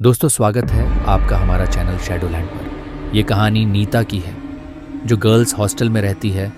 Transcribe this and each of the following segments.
दोस्तों, स्वागत है आपका हमारा चैनल शैडोलैंड पर। ये कहानी नीता की है, जो गर्ल्स हॉस्टल में रहती है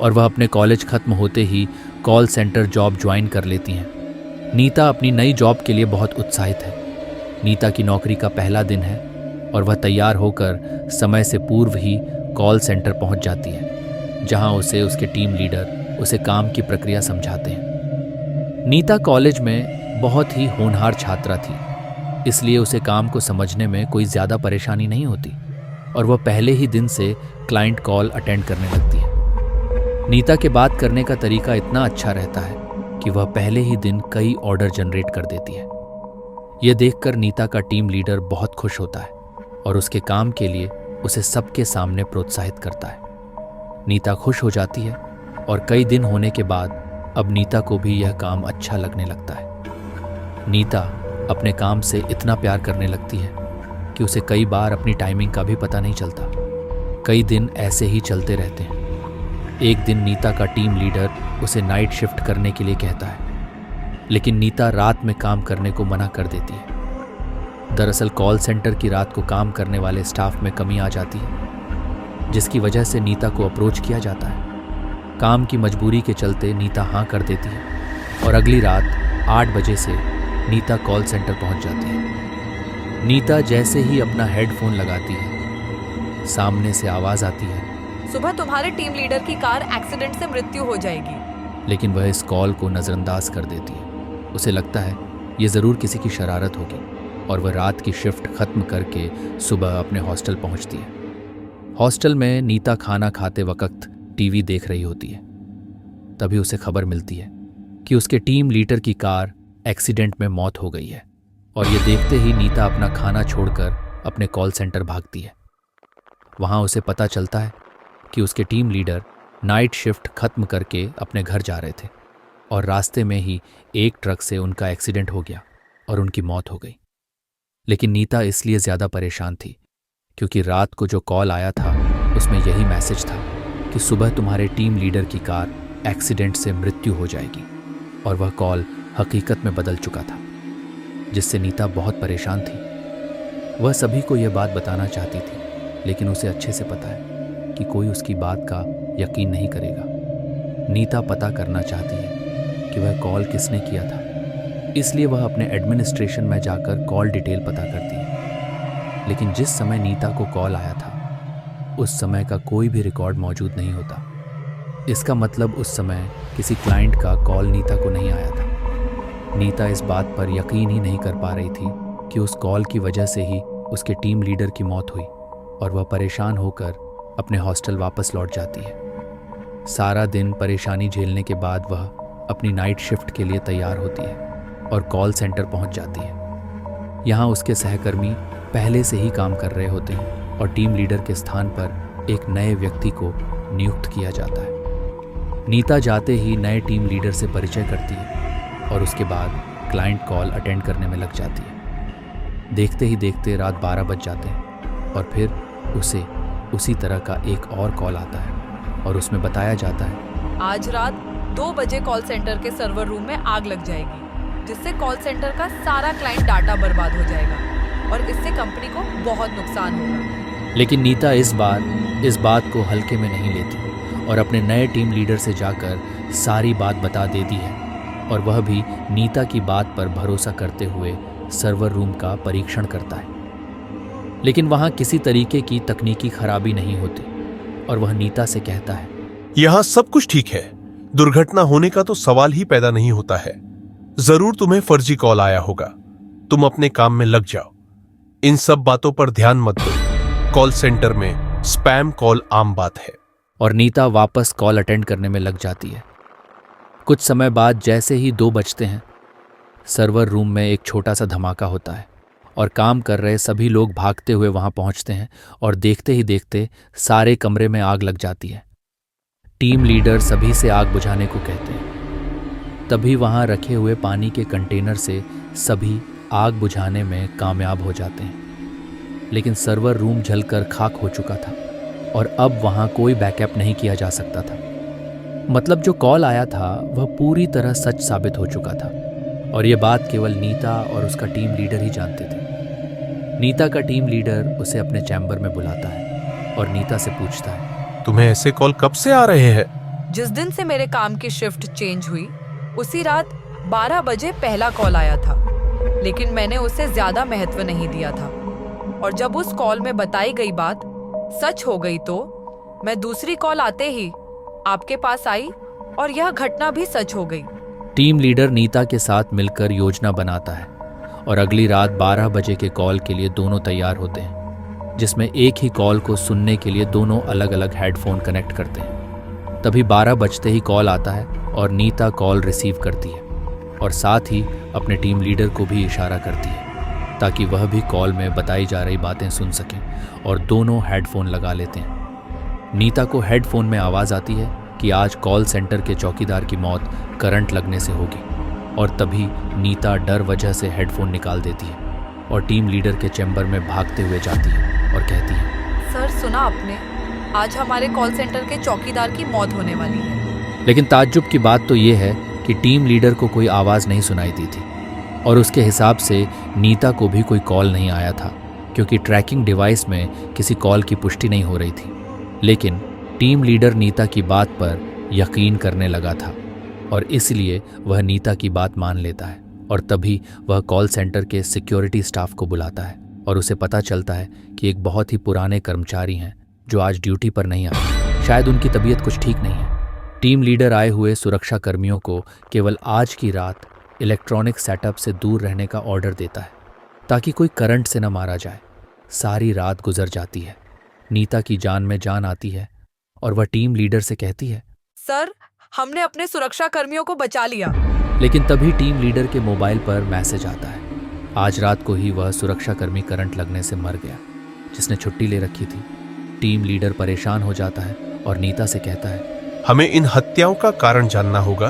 और वह अपने कॉलेज ख़त्म होते ही कॉल सेंटर जॉब ज्वाइन कर लेती हैं। नीता अपनी नई जॉब के लिए बहुत उत्साहित है। नीता की नौकरी का पहला दिन है और वह तैयार होकर समय से पूर्व ही कॉल सेंटर पहुंच जाती है, जहां उसे उसके टीम लीडर उसे काम की प्रक्रिया समझाते हैं। नीता कॉलेज में बहुत ही होनहार छात्रा थी, इसलिए उसे काम को समझने में कोई ज़्यादा परेशानी नहीं होती और वह पहले ही दिन से क्लाइंट कॉल अटेंड करने लगती है। नीता के बात करने का तरीका इतना अच्छा रहता है कि वह पहले ही दिन कई ऑर्डर जनरेट कर देती है। यह देखकर नीता का टीम लीडर बहुत खुश होता है और उसके काम के लिए उसे सबके सामने प्रोत्साहित करता है। नीता खुश हो जाती है और कई दिन होने के बाद अब नीता को भी यह काम अच्छा लगने लगता है। नीता अपने काम से इतना प्यार करने लगती है कि उसे कई बार अपनी टाइमिंग का भी पता नहीं चलता। कई दिन ऐसे ही चलते रहते हैं। एक दिन नीता का टीम लीडर उसे नाइट शिफ्ट करने के लिए कहता है, लेकिन नीता रात में काम करने को मना कर देती है। दरअसल कॉल सेंटर की रात को काम करने वाले स्टाफ में कमी आ जाती है, जिसकी वजह से नीता को अप्रोच किया जाता है। काम की मजबूरी के चलते नीता हाँ कर देती है और अगली रात 8 बजे से नीता कॉल सेंटर पहुंच जाती है। नीता जैसे ही अपना हेडफोन लगाती है, सामने से आवाज आती है, सुबह तुम्हारे टीम लीडर की कार एक्सीडेंट से मृत्यु हो जाएगी। लेकिन वह इस कॉल को नजरअंदाज कर देती है। उसे लगता है ये जरूर किसी की शरारत होगी और वह रात की शिफ्ट खत्म करके सुबह अपने हॉस्टल पहुंचती है। हॉस्टल में नीता खाना खाते वक्त टीवी देख रही होती है। तभी उसे खबर मिलती है कि उसके टीम लीडर की कार एक्सीडेंट में मौत हो गई है और ये देखते ही नीता अपना खाना छोड़कर अपने कॉल सेंटर भागती है। वहाँ उसे पता चलता है कि उसके टीम लीडर नाइट शिफ्ट खत्म करके अपने घर जा रहे थे और रास्ते में ही एक ट्रक से उनका एक्सीडेंट हो गया और उनकी मौत हो गई। लेकिन नीता इसलिए ज़्यादा परेशान थी क्योंकि रात को जो कॉल आया था उसमें यही मैसेज था कि सुबह तुम्हारे टीम लीडर की कार एक्सीडेंट से मृत्यु हो जाएगी, और वह कॉल हकीकत में बदल चुका था, जिससे नीता बहुत परेशान थी। वह सभी को यह बात बताना चाहती थी, लेकिन उसे अच्छे से पता है कि कोई उसकी बात का यकीन नहीं करेगा। नीता पता करना चाहती है कि वह कॉल किसने किया था, इसलिए वह अपने एडमिनिस्ट्रेशन में जाकर कॉल डिटेल पता करती है। लेकिन जिस समय नीता को कॉल आया था उस समय का कोई भी रिकॉर्ड मौजूद नहीं होता। इसका मतलब उस समय किसी क्लाइंट का कॉल नीता को नहीं आया था। नीता इस बात पर यकीन ही नहीं कर पा रही थी कि उस कॉल की वजह से ही उसके टीम लीडर की मौत हुई, और वह परेशान होकर अपने हॉस्टल वापस लौट जाती है। सारा दिन परेशानी झेलने के बाद वह अपनी नाइट शिफ्ट के लिए तैयार होती है और कॉल सेंटर पहुंच जाती है। यहाँ उसके सहकर्मी पहले से ही काम कर रहे होते हैं और टीम लीडर के स्थान पर एक नए व्यक्ति को नियुक्त किया जाता है। नीता जाते ही नए टीम लीडर से परिचय करती है और उसके बाद क्लाइंट कॉल अटेंड करने में लग जाती है। देखते ही देखते रात 12 बज जाते हैं और फिर उसे उसी तरह का एक और कॉल आता है और उसमें बताया जाता है, आज रात 2 बजे कॉल सेंटर के सर्वर रूम में आग लग जाएगी, जिससे कॉल सेंटर का सारा क्लाइंट डाटा बर्बाद हो जाएगा और इससे कंपनी को बहुत नुकसान होगा। लेकिन नीता इस बात को हल्के में नहीं लेती और अपने नए टीम लीडर से जाकर सारी बात बता देती है, और वह भी नीता की बात पर भरोसा करते हुए सर्वर रूम का परीक्षण करता है। लेकिन वहाँ किसी तरीके की तकनीकी खराबी नहीं होती और वह नीता से कहता है, यहाँ सब कुछ ठीक है, दुर्घटना होने का तो सवाल ही पैदा नहीं होता है। जरूर तुम्हें फर्जी कॉल आया होगा, तुम अपने काम में लग जाओ। इन सब बातों पर ध्यान मत दो, कॉल सेंटर में स्पैम कॉल आम बात है। और नीता वापस कॉल अटेंड करने में लग जाती है। कुछ समय बाद जैसे ही 2 बजते हैं, सर्वर रूम में एक छोटा सा धमाका होता है और काम कर रहे सभी लोग भागते हुए वहां पहुंचते हैं और देखते ही देखते सारे कमरे में आग लग जाती है। टीम लीडर सभी से आग बुझाने को कहते हैं। तभी वहां रखे हुए पानी के कंटेनर से सभी आग बुझाने में कामयाब हो जाते हैं। लेकिन सर्वर रूम जलकर खाक हो चुका था और अब वहां कोई बैकअप नहीं किया जा सकता था। मतलब जो कॉल आया था वह पूरी तरह सच साबित हो चुका था और यह बात केवल नीता और उसका टीम लीडर ही जानते थे। नीता का टीम लीडर उसे अपने चैम्बर में बुलाता है और नीता से पूछता है, तुम्हें ऐसे कॉल कब से आ रहे हैं? जिस दिन से मेरे काम की शिफ्ट चेंज हुई उसी रात 12 बजे पहला कॉल आया था, लेकिन मैंने उसे ज्यादा महत्व नहीं दिया था। और जब उस कॉल में बताई गई बात सच हो गई तो मैं दूसरी कॉल आते ही आपके पास आई और यह घटना भी सच हो गई। टीम लीडर नीता के साथ मिलकर योजना बनाता है और अगली रात 12 बजे के कॉल के लिए दोनों तैयार होते हैं, जिसमें एक ही कॉल को सुनने के लिए दोनों अलग अलग हेडफोन कनेक्ट करते हैं। तभी 12 बजते ही कॉल आता है और नीता कॉल रिसीव करती है और साथ ही अपने टीम लीडर को भी इशारा करती है ताकि वह भी कॉल में बताई जा रही बातें सुन सकें, और दोनों हेडफोन लगा लेते हैं। नीता को हेडफोन में आवाज़ आती है कि आज कॉल सेंटर के चौकीदार की मौत करंट लगने से होगी, और तभी नीता डर वजह से हेडफोन निकाल देती है और टीम लीडर के चैम्बर में भागते हुए जाती है और कहती है, सर सुना आपने, आज हमारे कॉल सेंटर के चौकीदार की मौत होने वाली है। लेकिन ताज्जुब की बात तो ये है कि टीम लीडर को कोई आवाज़ नहीं सुनाई दी थी और उसके हिसाब से नीता को भी कोई कॉल नहीं आया था, क्योंकि ट्रैकिंग डिवाइस में किसी कॉल की पुष्टि नहीं हो रही थी। लेकिन टीम लीडर नीता की बात पर यकीन करने लगा था और इसलिए वह नीता की बात मान लेता है, और तभी वह कॉल सेंटर के सिक्योरिटी स्टाफ को बुलाता है और उसे पता चलता है कि एक बहुत ही पुराने कर्मचारी हैं जो आज ड्यूटी पर नहीं आए। शायद उनकी तबीयत कुछ ठीक नहीं है। टीम लीडर आए हुए सुरक्षा कर्मियों को केवल आज की रात इलेक्ट्रॉनिक सेटअप से दूर रहने का ऑर्डर देता है ताकि कोई करंट से न मारा जाए। सारी रात गुजर जाती है, नीता की जान में जान आती है और वह टीम लीडर से कहती है, सर हमने अपने सुरक्षा कर्मियों को बचा लिया। लेकिन तभी टीम लीडर के मोबाइल पर मैसेज आता है। आज रात को ही वह सुरक्षाकर्मी करंट लगने से मर गया जिसने छुट्टी ले रखी थी। टीम लीडर परेशान हो जाता है और नीता से कहता है, हमें इन हत्याओं का कारण जानना होगा,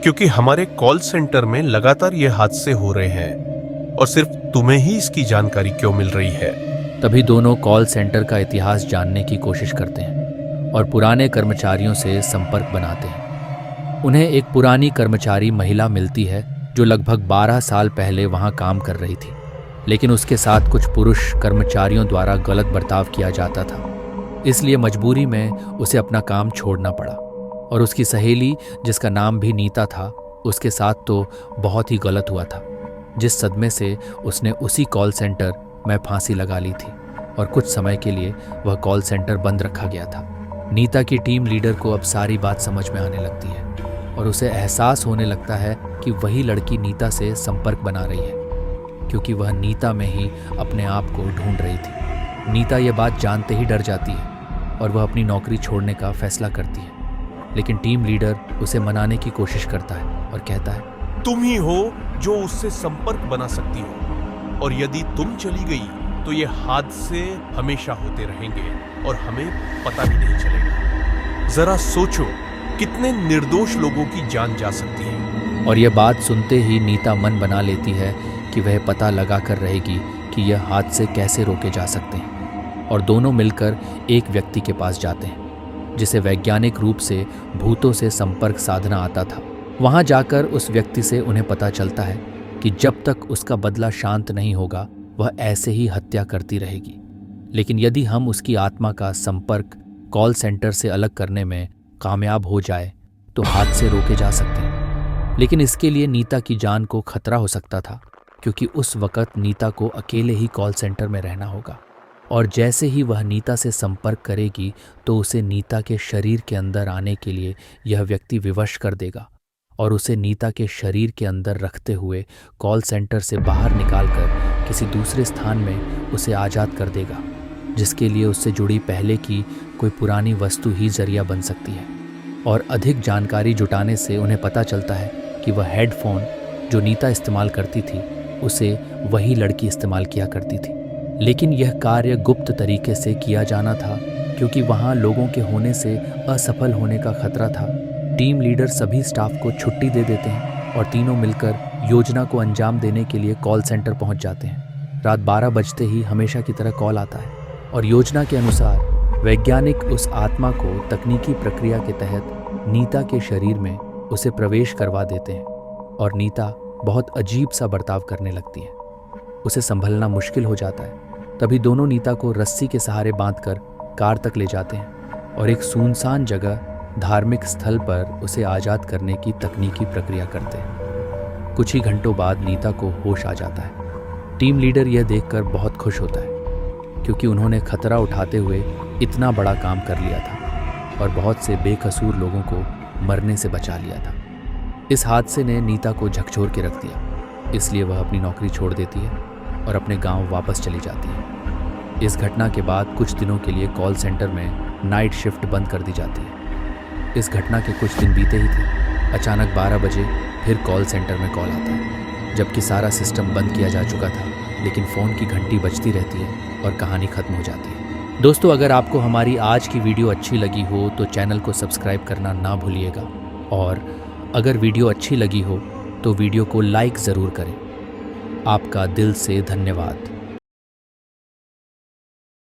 क्योंकि हमारे कॉल सेंटर में लगातार ये हादसे हो रहे हैं और सिर्फ तुम्हें ही इसकी जानकारी क्यों मिल रही है? तभी दोनों कॉल सेंटर का इतिहास जानने की कोशिश करते हैं और पुराने कर्मचारियों से संपर्क बनाते हैं। उन्हें एक पुरानी कर्मचारी महिला मिलती है जो लगभग 12 साल पहले वहां काम कर रही थी, लेकिन उसके साथ कुछ पुरुष कर्मचारियों द्वारा गलत बर्ताव किया जाता था, इसलिए मजबूरी में उसे अपना काम छोड़ना पड़ा। और उसकी सहेली, जिसका नाम भी नीता था, उसके साथ तो बहुत ही गलत हुआ था, जिस सदमे से उसने उसी कॉल सेंटर में फांसी लगा ली थी और कुछ समय के लिए वह कॉल सेंटर बंद रखा गया था। नीता की टीम लीडर को अब सारी बात समझ में आने लगती है और उसे एहसास होने लगता है कि वही लड़की नीता से संपर्क बना रही है, क्योंकि वह नीता में ही अपने आप को ढूंढ रही थी। नीता यह बात जानते ही डर जाती है और वह अपनी नौकरी छोड़ने का फैसला करती है, लेकिन टीम लीडर उसे मनाने की कोशिश करता है और कहता है, तुम ही हो जो उससे संपर्क बना सकती हो, और यदि तुम चली गई तो ये हादसे हमेशा होते रहेंगे और हमें पता भी नहीं चलेगा। जरा सोचो, कितने निर्दोष लोगों की जान जा सकती है। और यह बात सुनते ही नीता मन बना लेती है कि वह पता लगा कर रहेगी कि यह हादसे कैसे रोके जा सकते हैं, और दोनों मिलकर एक व्यक्ति के पास जाते हैं जिसे वैज्ञानिक रूप से भूतों से संपर्क साधना आता था। वहां जाकर उस व्यक्ति से उन्हें पता चलता है कि जब तक उसका बदला शांत नहीं होगा वह ऐसे ही हत्या करती रहेगी, लेकिन यदि हम उसकी आत्मा का संपर्क कॉल सेंटर से अलग करने में कामयाब हो जाए तो हादसे रोके जा सकते हैं। लेकिन इसके लिए नीता की जान को खतरा हो सकता था, क्योंकि उस वक़्त नीता को अकेले ही कॉल सेंटर में रहना होगा, और जैसे ही वह नीता से संपर्क करेगी तो उसे नीता के शरीर के अंदर आने के लिए यह व्यक्ति विवश कर देगा और उसे नीता के शरीर के अंदर रखते हुए कॉल सेंटर से बाहर निकालकर किसी दूसरे स्थान में उसे आज़ाद कर देगा, जिसके लिए उससे जुड़ी पहले की कोई पुरानी वस्तु ही जरिया बन सकती है। और अधिक जानकारी जुटाने से उन्हें पता चलता है कि वह हेडफोन जो नीता इस्तेमाल करती थी उसे वही लड़की इस्तेमाल किया करती थी, लेकिन यह कार्य गुप्त तरीके से किया जाना था क्योंकि वहाँ लोगों के होने से असफल होने का खतरा था। टीम लीडर सभी स्टाफ को छुट्टी दे देते हैं और तीनों मिलकर योजना को अंजाम देने के लिए कॉल सेंटर पहुंच जाते हैं। रात 12 बजते ही हमेशा की तरह कॉल आता है और योजना के अनुसार वैज्ञानिक उस आत्मा को तकनीकी प्रक्रिया के तहत नीता के शरीर में उसे प्रवेश करवा देते हैं और नीता बहुत अजीब सा बर्ताव करने लगती है। उसे संभलना मुश्किल हो जाता है तभी दोनों नीता को रस्सी के सहारे बांधकर कार तक ले जाते हैं और एक सुनसान जगह धार्मिक स्थल पर उसे आज़ाद करने की तकनीकी प्रक्रिया करते हैं। कुछ ही घंटों बाद नीता को होश आ जाता है। टीम लीडर यह देखकर बहुत खुश होता है क्योंकि उन्होंने खतरा उठाते हुए इतना बड़ा काम कर लिया था और बहुत से बेकसूर लोगों को मरने से बचा लिया था। इस हादसे ने नीता को झकझोर के रख दिया, इसलिए वह अपनी नौकरी छोड़ देती है और अपने गांव वापस चली जाती है। इस घटना के बाद कुछ दिनों के लिए कॉल सेंटर में नाइट शिफ्ट बंद कर दी जाती है। इस घटना के कुछ दिन बीते ही थे, अचानक 12 बजे फिर कॉल सेंटर में कॉल आता है। जबकि सारा सिस्टम बंद किया जा चुका था, लेकिन फ़ोन की घंटी बजती रहती है और कहानी ख़त्म हो जाती है। दोस्तों, अगर आपको हमारी आज की वीडियो अच्छी लगी हो तो चैनल को सब्सक्राइब करना ना भूलिएगा, और अगर वीडियो अच्छी लगी हो तो वीडियो को लाइक ज़रूर करें। आपका दिल से धन्यवाद।